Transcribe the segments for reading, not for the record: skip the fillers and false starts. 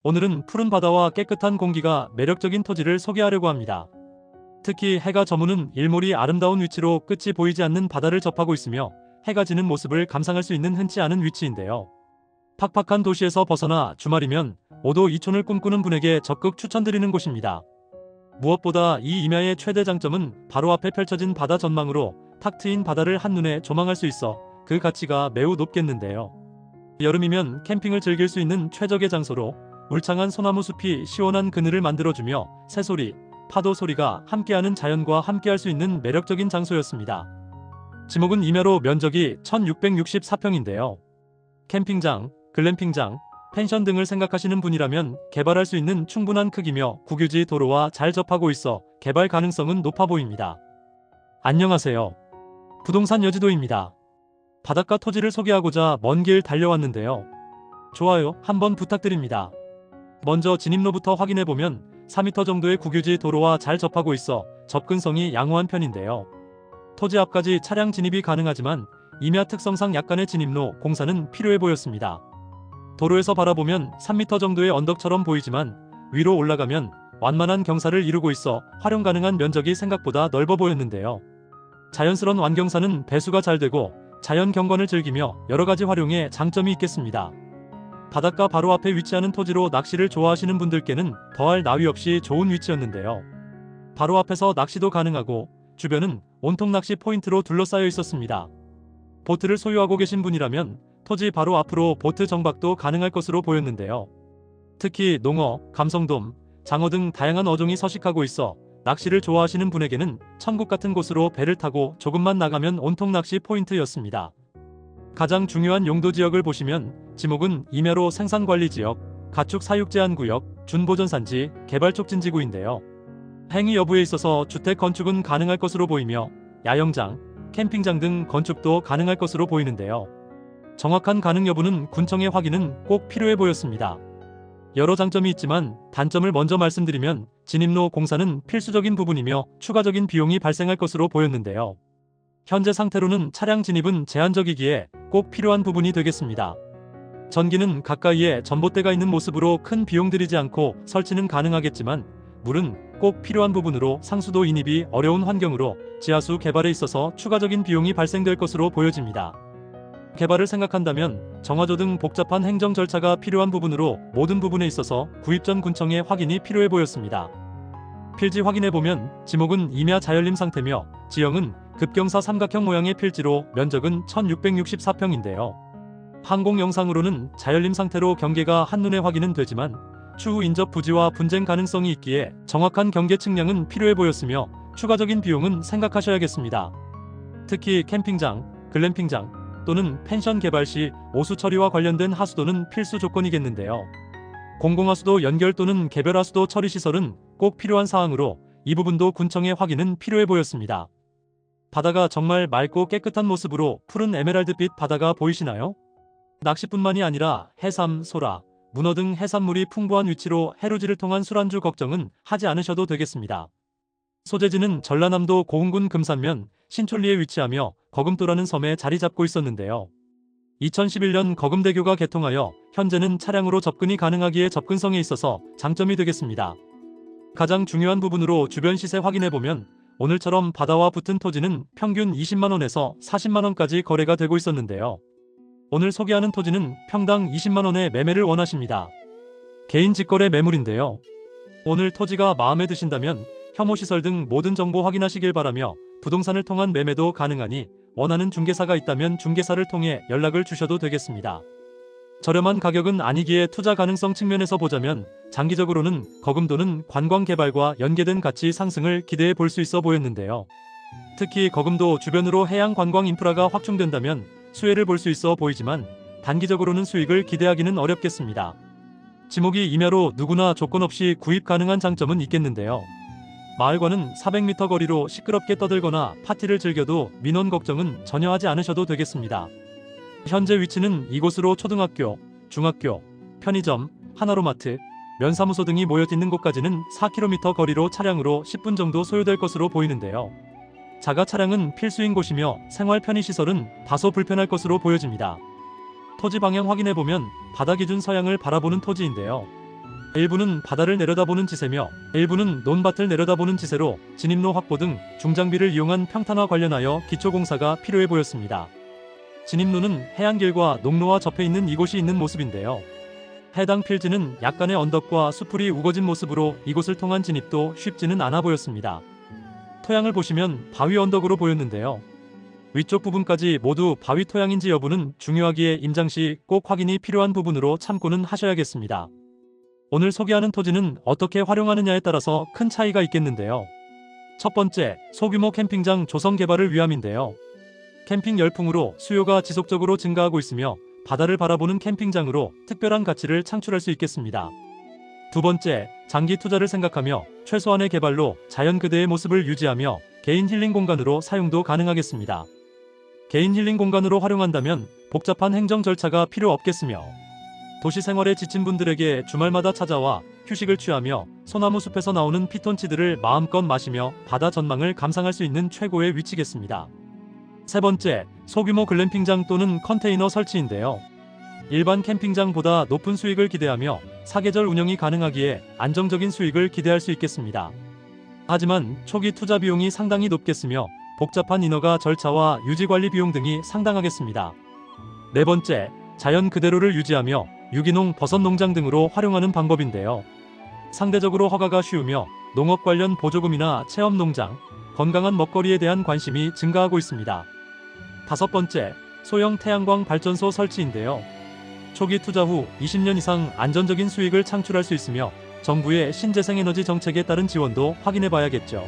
오늘은 푸른 바다와 깨끗한 공기가 매력적인 토지를 소개하려고 합니다. 특히 해가 저무는 일몰이 아름다운 위치로 끝이 보이지 않는 바다를 접하고 있으며 해가 지는 모습을 감상할 수 있는 흔치 않은 위치인데요. 팍팍한 도시에서 벗어나 주말이면 오도 이촌을 꿈꾸는 분에게 적극 추천드리는 곳입니다. 무엇보다 이 임야의 최대 장점은 바로 앞에 펼쳐진 바다 전망으로 탁 트인 바다를 한눈에 조망할 수 있어 그 가치가 매우 높겠는데요. 여름이면 캠핑을 즐길 수 있는 최적의 장소로 울창한 소나무 숲이 시원한 그늘을 만들어주며 새소리, 파도 소리가 함께하는 자연과 함께할 수 있는 매력적인 장소였습니다. 지목은 임야로 면적이 1664평인데요. 캠핑장, 글램핑장, 펜션 등을 생각하시는 분이라면 개발할 수 있는 충분한 크기며 국유지 도로와 잘 접하고 있어 개발 가능성은 높아 보입니다. 안녕하세요. 부동산 여지도입니다. 바닷가 토지를 소개하고자 먼 길 달려왔는데요. 좋아요 한번 부탁드립니다. 먼저 진입로부터 확인해보면 4m 정도의 국유지 도로와 잘 접하고 있어 접근성이 양호한 편인데요. 토지 앞까지 차량 진입이 가능하지만 임야 특성상 약간의 진입로 공사는 필요해 보였습니다. 도로에서 바라보면 3m 정도의 언덕처럼 보이지만 위로 올라가면 완만한 경사를 이루고 있어 활용 가능한 면적이 생각보다 넓어 보였는데요. 자연스러운 완경사는 배수가 잘 되고 자연 경관을 즐기며 여러가지 활용에 장점이 있겠습니다. 바닷가 바로 앞에 위치하는 토지로 낚시를 좋아하시는 분들께는 더할 나위 없이 좋은 위치였는데요. 바로 앞에서 낚시도 가능하고 주변은 온통 낚시 포인트로 둘러싸여 있었습니다. 보트를 소유하고 계신 분이라면 토지 바로 앞으로 보트 정박도 가능할 것으로 보였는데요. 특히 농어, 감성돔, 장어 등 다양한 어종이 서식하고 있어 낚시를 좋아하시는 분에게는 천국 같은 곳으로 배를 타고 조금만 나가면 온통 낚시 포인트였습니다. 가장 중요한 용도 지역을 보시면 지목은 임야로 생산관리지역, 가축 사육제한구역, 준보전산지, 개발촉진지구인데요. 행위 여부에 있어서 주택 건축은 가능할 것으로 보이며 야영장, 캠핑장 등 건축도 가능할 것으로 보이는데요. 정확한 가능 여부는 군청의 확인은 꼭 필요해 보였습니다. 여러 장점이 있지만 단점을 먼저 말씀드리면 진입로 공사는 필수적인 부분이며 추가적인 비용이 발생할 것으로 보였는데요. 현재 상태로는 차량 진입은 제한적이기에 꼭 필요한 부분이 되겠습니다. 전기는 가까이에 전봇대가 있는 모습으로 큰 비용 들이지 않고 설치는 가능하겠지만 물은 꼭 필요한 부분으로 상수도 인입이 어려운 환경으로 지하수 개발에 있어서 추가적인 비용이 발생될 것으로 보여집니다. 개발을 생각한다면 정화조 등 복잡한 행정 절차가 필요한 부분으로 모든 부분에 있어서 구입 전 군청의 확인이 필요해 보였습니다. 필지 확인해보면 지목은 임야 자연림 상태며 지형은 급경사 삼각형 모양의 필지로 면적은 1664평인데요. 항공 영상으로는 자연림 상태로 경계가 한눈에 확인은 되지만 추후 인접 부지와 분쟁 가능성이 있기에 정확한 경계 측량은 필요해 보였으며 추가적인 비용은 생각하셔야겠습니다. 특히 캠핑장, 글램핑장 또는 펜션 개발 시 오수 처리와 관련된 하수도는 필수 조건이겠는데요. 공공하수도 연결 또는 개별 하수도 처리 시설은 꼭 필요한 사항으로 이 부분도 군청의 확인은 필요해 보였습니다. 바다가 정말 맑고 깨끗한 모습으로 푸른 에메랄드빛 바다가 보이시나요? 낚시뿐만이 아니라 해삼, 소라, 문어 등 해산물이 풍부한 위치로 해루지를 통한 술안주 걱정은 하지 않으셔도 되겠습니다. 소재지는 전라남도 고흥군 금산면 신촌리에 위치하며 거금도라는 섬에 자리 잡고 있었는데요. 2011년 거금대교가 개통하여 현재는 차량으로 접근이 가능하기에 접근성에 있어서 장점이 되겠습니다. 가장 중요한 부분으로 주변 시세 확인해보면 오늘처럼 바다와 붙은 토지는 평균 20만원에서 40만원까지 거래가 되고 있었는데요. 오늘 소개하는 토지는 평당 20만원의 매매를 원하십니다. 개인 직거래 매물인데요. 오늘 토지가 마음에 드신다면 혐오시설 등 모든 정보 확인하시길 바라며 부동산을 통한 매매도 가능하니 원하는 중개사가 있다면 중개사를 통해 연락을 주셔도 되겠습니다. 저렴한 가격은 아니기에 투자 가능성 측면에서 보자면 장기적으로는 거금도는 관광 개발과 연계된 가치 상승을 기대해 볼 수 있어 보였는데요. 특히 거금도 주변으로 해양 관광 인프라가 확충된다면 수혜를 볼 수 있어 보이지만 단기적으로는 수익을 기대하기는 어렵겠습니다. 지목이 임야로 누구나 조건 없이 구입 가능한 장점은 있겠는데요. 마을과는 400m 거리로 시끄럽게 떠들거나 파티를 즐겨도 민원 걱정은 전혀 하지 않으셔도 되겠습니다. 현재 위치는 이곳으로 초등학교, 중학교, 편의점, 하나로마트, 면사무소 등이 모여있는 곳까지는 4km 거리로 차량으로 10분 정도 소요될 것으로 보이는데요. 자가 차량은 필수인 곳이며 생활 편의시설은 다소 불편할 것으로 보여집니다. 토지 방향 확인해보면 바다 기준 서양을 바라보는 토지인데요. 일부는 바다를 내려다보는 지세며 일부는 논밭을 내려다보는 지세로 진입로 확보 등 중장비를 이용한 평탄화 관련하여 기초공사가 필요해 보였습니다. 진입로는 해안길과 농로와 접해 있는 이곳이 있는 모습인데요. 해당 필지는 약간의 언덕과 수풀이 우거진 모습으로 이곳을 통한 진입도 쉽지는 않아 보였습니다. 토양을 보시면 바위 언덕으로 보였는데요. 위쪽 부분까지 모두 바위 토양인지 여부는 중요하기에 임장 시 꼭 확인이 필요한 부분으로 참고는 하셔야겠습니다. 오늘 소개하는 토지는 어떻게 활용하느냐에 따라서 큰 차이가 있겠는데요. 첫 번째, 소규모 캠핑장 조성 개발을 위함인데요. 캠핑 열풍으로 수요가 지속적으로 증가하고 있으며 바다를 바라보는 캠핑장으로 특별한 가치를 창출할 수 있겠습니다. 두 번째, 장기 투자를 생각하며 최소한의 개발로 자연 그대의 모습을 유지하며 개인 힐링 공간으로 사용도 가능하겠습니다. 개인 힐링 공간으로 활용한다면 복잡한 행정 절차가 필요 없겠으며 도시 생활에 지친 분들에게 주말마다 찾아와 휴식을 취하며 소나무 숲에서 나오는 피톤치드를 마음껏 마시며 바다 전망을 감상할 수 있는 최고의 위치겠습니다. 세 번째, 소규모 글램핑장 또는 컨테이너 설치인데요. 일반 캠핑장보다 높은 수익을 기대하며 사계절 운영이 가능하기에 안정적인 수익을 기대할 수 있겠습니다. 하지만 초기 투자 비용이 상당히 높겠으며 복잡한 인허가 절차와 유지관리 비용 등이 상당하겠습니다. 네 번째, 자연 그대로를 유지하며 유기농 버섯 농장 등으로 활용하는 방법인데요. 상대적으로 허가가 쉬우며 농업 관련 보조금이나 체험 농장, 건강한 먹거리에 대한 관심이 증가하고 있습니다. 다섯 번째, 소형 태양광 발전소 설치인데요. 초기 투자 후 20년 이상 안전적인 수익을 창출할 수 있으며 정부의 신재생에너지 정책에 따른 지원도 확인해 봐야겠죠.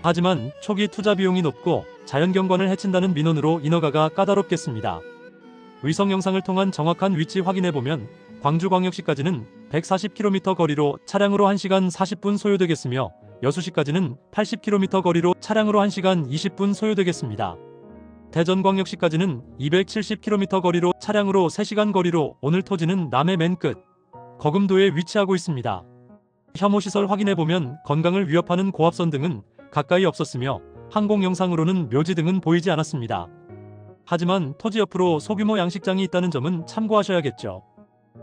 하지만 초기 투자 비용이 높고 자연경관을 해친다는 민원으로 인허가가 까다롭겠습니다. 위성 영상을 통한 정확한 위치 확인해보면 광주광역시까지는 140km 거리로 차량으로 1시간 40분 소요되겠으며 여수시까지는 80km 거리로 차량으로 1시간 20분 소요되겠습니다. 대전광역시까지는 270km 거리로 차량으로 3시간 거리로 오늘 토지는 남해 맨 끝 거금도에 위치하고 있습니다. 혐오시설 확인해보면 건강을 위협하는 고압선 등은 가까이 없었으며 항공 영상으로는 묘지 등은 보이지 않았습니다. 하지만 토지 옆으로 소규모 양식장이 있다는 점은 참고하셔야겠죠.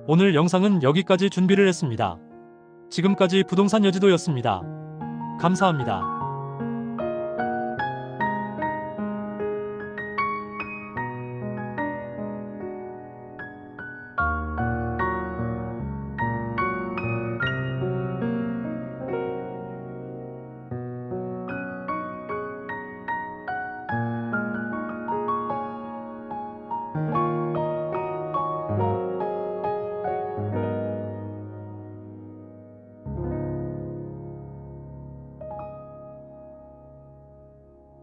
오늘 영상은 여기까지 준비를 했습니다. 지금까지 부동산 여지도였습니다. 감사합니다.